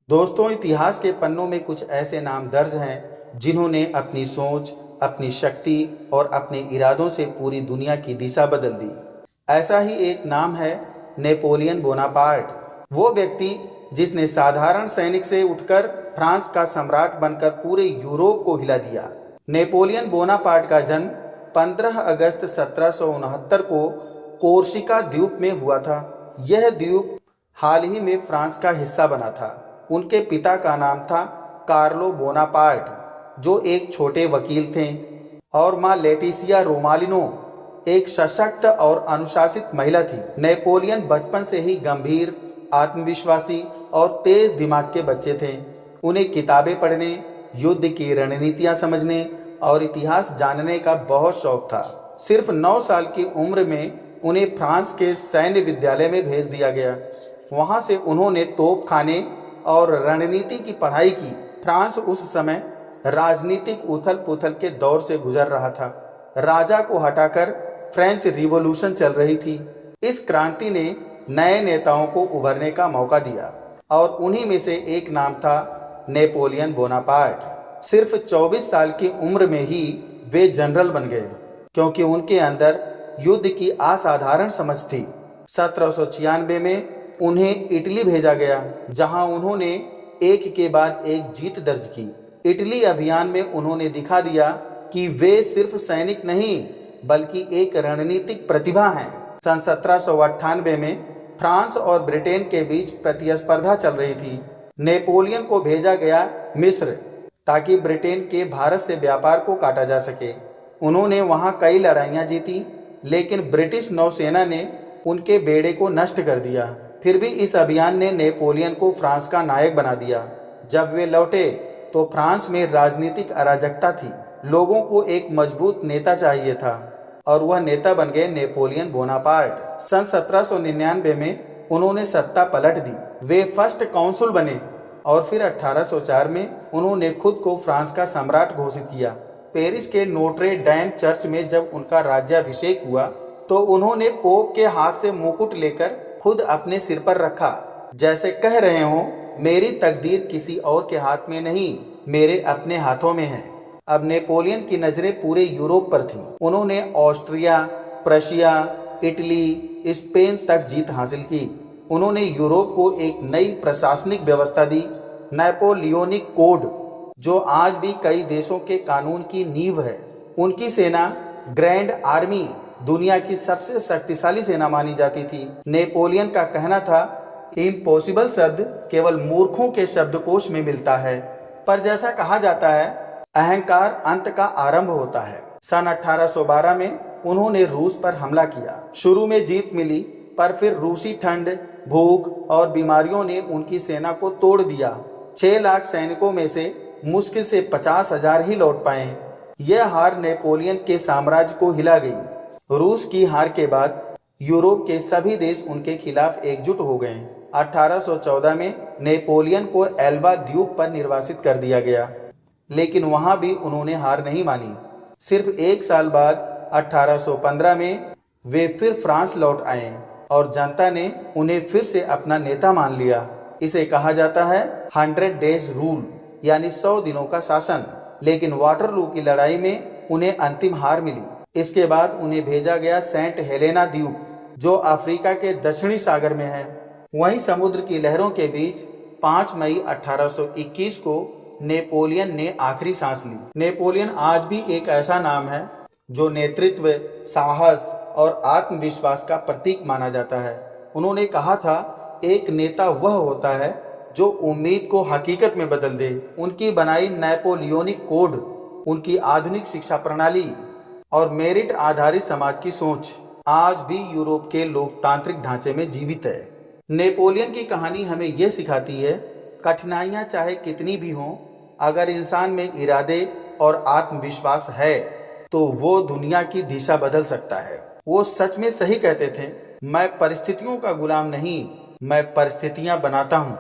दोस्तों, इतिहास के पन्नों में कुछ ऐसे नाम दर्ज हैं जिन्होंने अपनी सोच, अपनी शक्ति और अपने इरादों से पूरी दुनिया की दिशा बदल दी। ऐसा ही एक नाम है नेपोलियन बोनापार्ट। वो व्यक्ति जिसने साधारण सैनिक से उठकर फ्रांस का सम्राट बनकर पूरे यूरोप को हिला दिया। नेपोलियन बोनापार्ट का जन्म 15 अगस्त 1769 को कोर्सिका द्वीप में हुआ था। यह द्वीप हाल ही में फ्रांस का हिस्सा बना था। उनके पिता का नाम था कार्लो बोनापार्ट, जो एक छोटे वकील थे, और माँ लेटिसिया रोमालिनो एक सशक्त और अनुशासित महिला थी। नेपोलियन बचपन से ही गंभीर, आत्मविश्वासी और तेज दिमाग के बच्चे थे। उन्हें किताबें पढ़ने, युद्ध की रणनीतियां समझने और इतिहास जानने का बहुत शौक था। सिर्फ 9 साल की उम्र में उन्हें फ्रांस के सैन्य विद्यालय में भेज दिया गया। वहां से उन्होंने तोपखाने और रणनीति की पढ़ाई की। फ्रांस उस समय राजनीतिक उथल पुथल के दौर से गुजर रहा था। राजा को हटाकर फ्रेंच रिवॉल्यूशन चल रही थी। इस क्रांति ने नए नेताओं को उभरने का मौका दिया और उन्हीं में से एक नाम था नेपोलियन बोनापार्ट। सिर्फ 24 साल की उम्र में ही वे जनरल बन गए, क्योंकि उनके अंदर युद्ध की असाधारण समझ थी। 1796 में उन्हें इटली भेजा गया, जहां उन्होंने एक के बाद एक जीत दर्ज की। इटली अभियान में उन्होंने दिखा दिया कि वे सिर्फ सैनिक नहीं बल्कि एक रणनीतिक प्रतिभा हैं। सन 1798 में फ्रांस और ब्रिटेन के बीच प्रतिस्पर्धा चल रही थी। नेपोलियन को भेजा गया मिस्र, ताकि ब्रिटेन के भारत से व्यापार को काटा जा सके। उन्होंने वहां कई लड़ाइयां जीती, लेकिन ब्रिटिश नौसेना ने उनके बेड़े को नष्ट कर दिया। फिर भी इस अभियान ने नेपोलियन को फ्रांस का नायक बना दिया। जब वे लौटे तो फ्रांस में राजनीतिक अराजकता थी। लोगों को एक मजबूत नेता चाहिए था और वह नेता बन गए नेपोलियन बोनापार्ट। सन 1799 में उन्होंने सत्ता पलट दी। वे फर्स्ट काउंसिल बने और फिर 1804 में उन्होंने खुद को फ्रांस का सम्राट घोषित किया। पेरिस के नोट्रे डैम चर्च में जब उनका राज्याभिषेक हुआ तो उन्होंने पोप के हाथ से मुकुट लेकर खुद अपने सिर पर रखा, जैसे कह रहे हों, मेरी तकदीर किसी और के हाथ में नहीं, मेरे अपने हाथों में है। अब नेपोलियन की नजरें पूरे यूरोप पर थीं। उन्होंने ऑस्ट्रिया, प्रशिया, इटली, स्पेन तक जीत हासिल की। उन्होंने यूरोप को एक नई प्रशासनिक व्यवस्था दी, नेपोलियनिक कोड, जो आज भी कई देशों के कानून की नींव है। उनकी सेना ग्रैंड आर्मी दुनिया की सबसे शक्तिशाली सेना मानी जाती थी। नेपोलियन का कहना था, इम्पॉसिबल शब्द केवल मूर्खों के शब्दकोश में मिलता है, पर जैसा कहा जाता है, अहंकार अंत का आरंभ होता है। सन 1812 में उन्होंने रूस पर हमला किया। शुरू में जीत मिली, पर फिर रूसी ठंड, भूख और बीमारियों ने उनकी सेना को तोड़ दिया। 6 लाख सैनिकों में से मुश्किल से 50,000 ही लौट पाए। यह हार नेपोलियन के साम्राज्य को हिला गई। रूस की हार के बाद यूरोप के सभी देश उनके खिलाफ एकजुट हो गए। 1814 में नेपोलियन को एल्बा द्वीप पर निर्वासित कर दिया गया, लेकिन वहां भी उन्होंने हार नहीं मानी। सिर्फ 1 साल बाद 1815 में वे फिर फ्रांस लौट आए और जनता ने उन्हें फिर से अपना नेता मान लिया। इसे कहा जाता है 100 डेज रूल, यानी 100 दिनों का शासन। लेकिन वाटरलू की लड़ाई में उन्हें अंतिम हार मिली। इसके बाद उन्हें भेजा गया सेंट हेलेना द्वीप, जो अफ्रीका के दक्षिणी सागर में है। वहीं समुद्र की लहरों के बीच 5 मई 1821 को नेपोलियन ने आखिरी सांस ली। नेपोलियन आज भी एक ऐसा नाम है जो नेतृत्व, साहस और आत्मविश्वास का प्रतीक माना जाता है। उन्होंने कहा था, एक नेता वह होता है जो उम्मीद को हकीकत में बदल दे। उनकी बनाई नेपोलियनिक कोड, उनकी आधुनिक शिक्षा प्रणाली और मेरिट आधारित समाज की सोच आज भी यूरोप के लोकतांत्रिक ढांचे में जीवित है। नेपोलियन की कहानी हमें यह सिखाती है, कठिनाइयां चाहे कितनी भी हों, अगर इंसान में इरादे और आत्मविश्वास है तो वो दुनिया की दिशा बदल सकता है। वो सच में सही कहते थे, मैं परिस्थितियों का गुलाम नहीं, मैं परिस्थितियां बनाता हूँ।